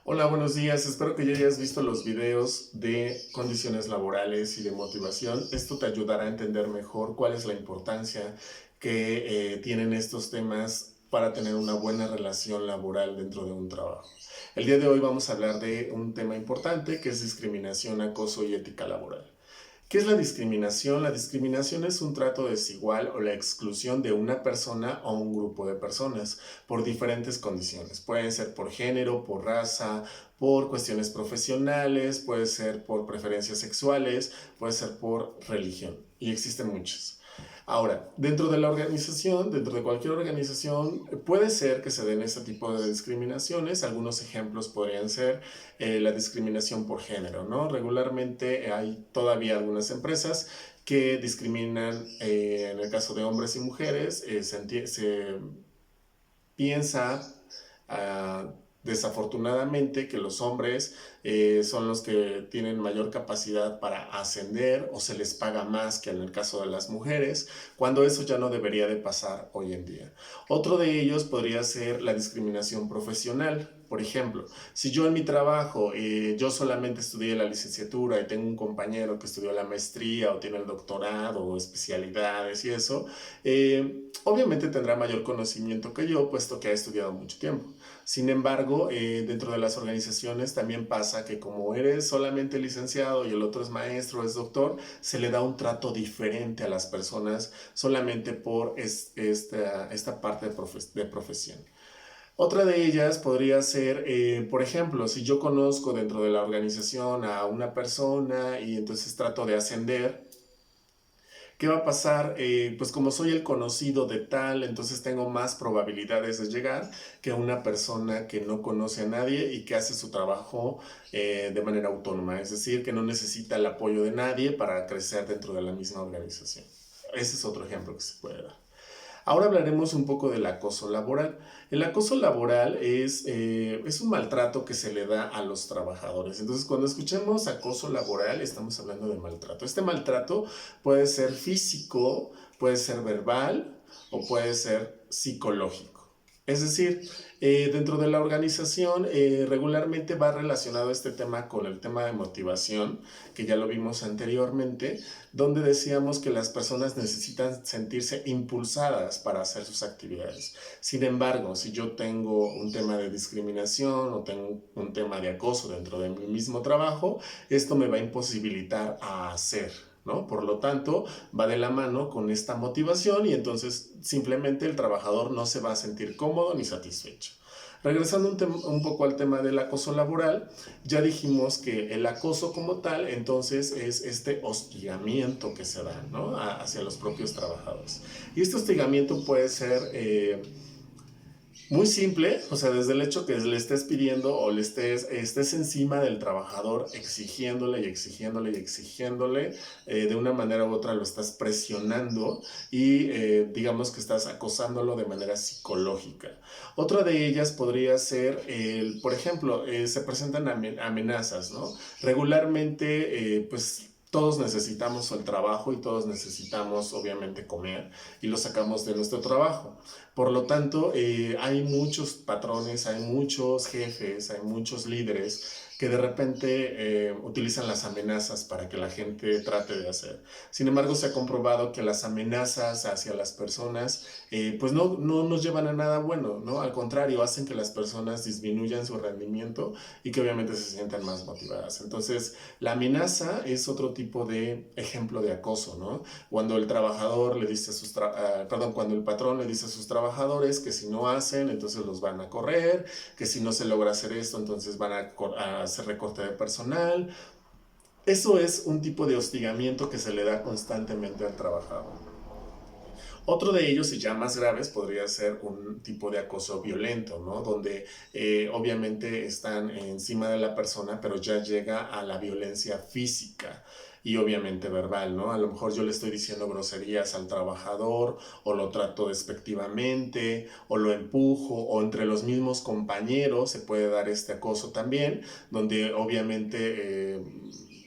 Hola, buenos días. Espero que ya hayas visto los videos de condiciones laborales y de motivación. Esto te ayudará a entender mejor cuál es la importancia que tienen estos temas para tener una buena relación laboral dentro de un trabajo. El día de hoy vamos a hablar de un tema importante que es discriminación, acoso y ética laboral. ¿Qué es la discriminación? La discriminación es un trato desigual o la exclusión de una persona o un grupo de personas por diferentes condiciones. Pueden ser por género, por raza, por cuestiones profesionales, puede ser por preferencias sexuales, puede ser por religión. Y existen muchas. Ahora, dentro de la organización, dentro de cualquier organización, puede ser que se den ese tipo de discriminaciones. Algunos ejemplos podrían ser la discriminación por género, ¿no? Regularmente hay todavía algunas empresas que discriminan, en el caso de hombres y mujeres, se piensa desafortunadamente que los hombres son los que tienen mayor capacidad para ascender o se les paga más que en el caso de las mujeres, cuando eso ya no debería de pasar hoy en día. Otro de ellos podría ser la discriminación profesional. Por ejemplo, si yo en mi trabajo, yo solamente estudié la licenciatura y tengo un compañero que estudió la maestría o tiene el doctorado o especialidades y eso, obviamente tendrá mayor conocimiento que yo, puesto que ha estudiado mucho tiempo. Sin embargo, dentro de las organizaciones también pasa que como eres solamente licenciado y el otro es maestro, es doctor, se le da un trato diferente a las personas solamente por esta parte de profesión. Otra de ellas podría ser, por ejemplo, si yo conozco dentro de la organización a una persona y entonces trato de ascender. ¿Qué va a pasar? Pues como soy el conocido de tal, entonces tengo más probabilidades de llegar que una persona que no conoce a nadie y que hace su trabajo de manera autónoma, es decir, que no necesita el apoyo de nadie para crecer dentro de la misma organización. Ese es otro ejemplo que se puede dar. Ahora hablaremos un poco del acoso laboral. El acoso laboral es un maltrato que se le da a los trabajadores. Entonces, cuando escuchemos acoso laboral, estamos hablando de maltrato. Este maltrato puede ser físico, puede ser verbal o puede ser psicológico. Es decir, dentro de la organización regularmente va relacionado este tema con el tema de motivación, que ya lo vimos anteriormente, donde decíamos que las personas necesitan sentirse impulsadas para hacer sus actividades. Sin embargo, si yo tengo un tema de discriminación o tengo un tema de acoso dentro de mi mismo trabajo, esto me va a imposibilitar a hacer, ¿no? Por lo tanto, va de la mano con esta motivación y entonces simplemente el trabajador no se va a sentir cómodo ni satisfecho. Regresando un poco al tema del acoso laboral, ya dijimos que el acoso como tal, entonces, es este hostigamiento que se da, ¿no? Hacia los propios trabajadores. Y este hostigamiento puede ser muy simple, o sea, desde el hecho que le estés pidiendo o estés encima del trabajador exigiéndole y exigiéndole y exigiéndole, de una manera u otra lo estás presionando y digamos que estás acosándolo de manera psicológica. Otra de ellas podría ser, por ejemplo, se presentan amenazas, ¿no? Regularmente, pues todos necesitamos el trabajo y todos necesitamos obviamente comer y lo sacamos de nuestro trabajo. Por lo tanto, hay muchos patrones, hay muchos jefes, hay muchos líderes que de repente utilizan las amenazas para que la gente trate de hacer. Sin embargo, se ha comprobado que las amenazas hacia las personas pues no nos llevan a nada bueno, ¿no? Al contrario, hacen que las personas disminuyan su rendimiento y que obviamente se sientan más motivadas. Entonces, la amenaza es otro tipo de ejemplo de acoso, ¿no? Cuando el trabajador le dice a perdón, cuando el patrón le dice a sus trabajadores que si no hacen, entonces los van a correr, que si no se logra hacer esto, entonces van a hacer recorte de personal. Eso es un tipo de hostigamiento que se le da constantemente al trabajador. Otro de ellos, y ya más graves, podría ser un tipo de acoso violento, ¿no? Donde obviamente están encima de la persona, pero ya llega a la violencia física y obviamente verbal, ¿no? A lo mejor yo le estoy diciendo groserías al trabajador, o lo trato despectivamente, o lo empujo, o entre los mismos compañeros se puede dar este acoso también, donde obviamente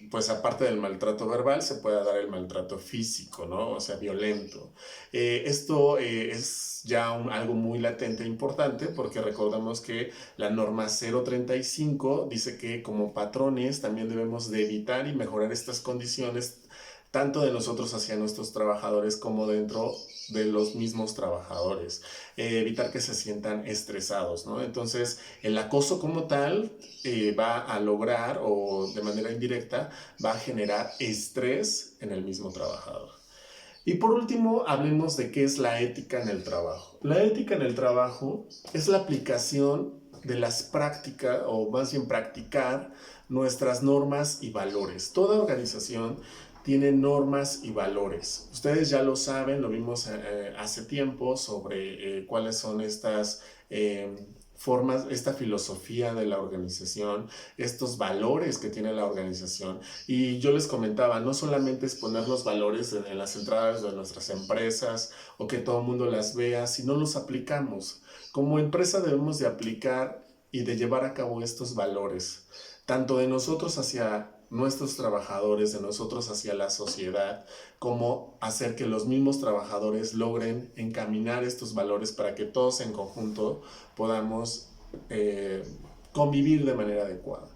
pues aparte del maltrato verbal, se puede dar el maltrato físico, ¿no? O sea, violento. Esto es ya algo muy latente e importante porque recordamos que la norma 035 dice que como patrones también debemos de evitar y mejorar estas condiciones tanto de nosotros hacia nuestros trabajadores como dentro de los mismos trabajadores, evitar que se sientan estresados, ¿no? Entonces, el acoso como tal va a lograr o de manera indirecta va a generar estrés en el mismo trabajador. Y por último, hablemos de qué es la ética en el trabajo. La ética en el trabajo es la aplicación de las prácticas, o más bien practicar nuestras normas y valores. Toda organización tiene normas y valores. Ustedes ya lo saben, lo vimos hace tiempo sobre cuáles son estas formas, esta filosofía de la organización, estos valores que tiene la organización. Y yo les comentaba, no solamente es poner los valores en las entradas de nuestras empresas o que todo el mundo las vea, sino los aplicamos. Como empresa debemos de aplicar y de llevar a cabo estos valores, tanto de nosotros hacia nuestros trabajadores, de nosotros hacia la sociedad, como hacer que los mismos trabajadores logren encaminar estos valores para que todos en conjunto podamos convivir de manera adecuada.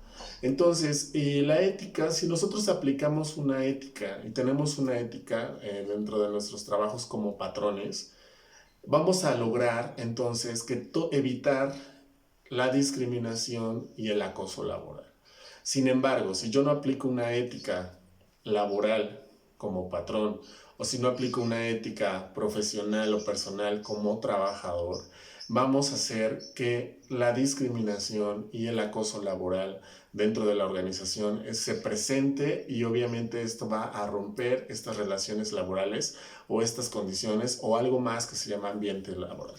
Entonces, la ética, si nosotros aplicamos una ética y tenemos una ética dentro de nuestros trabajos como patrones, vamos a lograr entonces que evitar la discriminación y el acoso laboral. Sin embargo, si yo no aplico una ética laboral como patrón, o si no aplico una ética profesional o personal como trabajador, vamos a hacer que la discriminación y el acoso laboral dentro de la organización se presente, y obviamente esto va a romper estas relaciones laborales o estas condiciones o algo más que se llama ambiente laboral.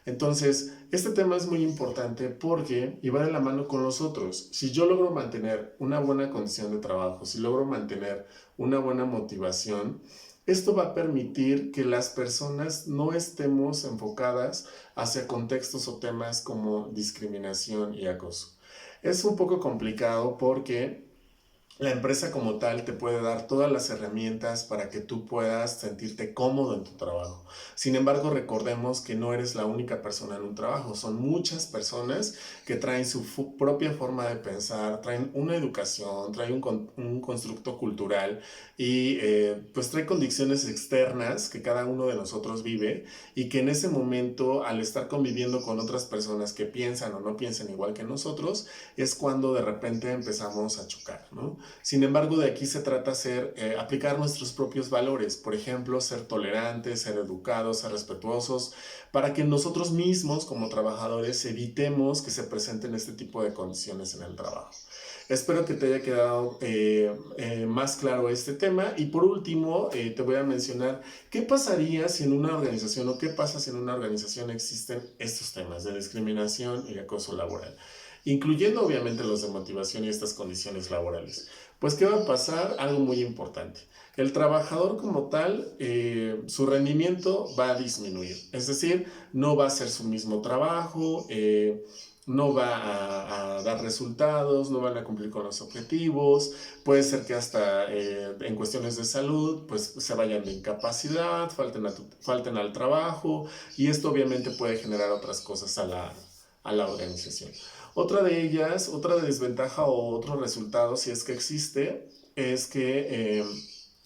Entonces, este tema es muy importante porque y va de la mano con los otros. Si yo logro mantener una buena condición de trabajo, si logro mantener una buena motivación, esto va a permitir que las personas no estemos enfocadas hacia contextos o temas como discriminación y acoso. Es un poco complicado porque la empresa como tal te puede dar todas las herramientas para que tú puedas sentirte cómodo en tu trabajo. Sin embargo, recordemos que no eres la única persona en un trabajo. Son muchas personas que traen su propia forma de pensar, traen una educación, traen un constructo cultural y pues trae condiciones externas que cada uno de nosotros vive, y que en ese momento, al estar conviviendo con otras personas que piensan o no piensan igual que nosotros, es cuando de repente empezamos a chocar, ¿no? Sin embargo, de aquí se trata de aplicar nuestros propios valores, por ejemplo, ser tolerantes, ser educados, ser respetuosos, para que nosotros mismos como trabajadores evitemos que se presenten este tipo de condiciones en el trabajo. Espero que te haya quedado más claro este tema, y por último te voy a mencionar qué pasaría si en una organización, o qué pasa si en una organización existen estos temas de discriminación y acoso laboral, incluyendo obviamente los de motivación y estas condiciones laborales. Pues, ¿qué va a pasar? Algo muy importante. El trabajador como tal, su rendimiento va a disminuir. Es decir, no va a hacer su mismo trabajo, no va a dar resultados, no van a cumplir con los objetivos. Puede ser que hasta en cuestiones de salud, pues se vayan de incapacidad, falten al trabajo, y esto obviamente puede generar otras cosas a la organización. Otra de ellas, otra desventaja o otro resultado, si es que existe, es que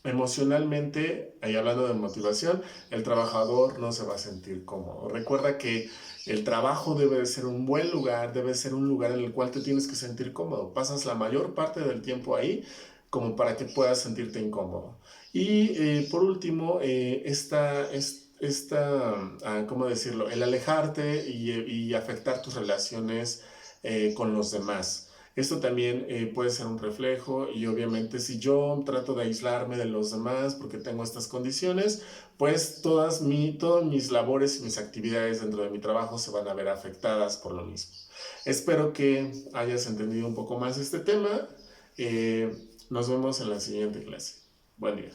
emocionalmente, ahí hablando de motivación, el trabajador no se va a sentir cómodo. Recuerda que el trabajo debe de ser un buen lugar, debe ser un lugar en el cual te tienes que sentir cómodo. Pasas la mayor parte del tiempo ahí como para que puedas sentirte incómodo. Y por último, ¿cómo decirlo? El alejarte y afectar tus relaciones con los demás. Esto también puede ser un reflejo, y obviamente si yo trato de aislarme de los demás porque tengo estas condiciones, pues todas mis labores y mis actividades dentro de mi trabajo se van a ver afectadas por lo mismo. Espero que hayas entendido un poco más este tema. Nos vemos en la siguiente clase. Buen día.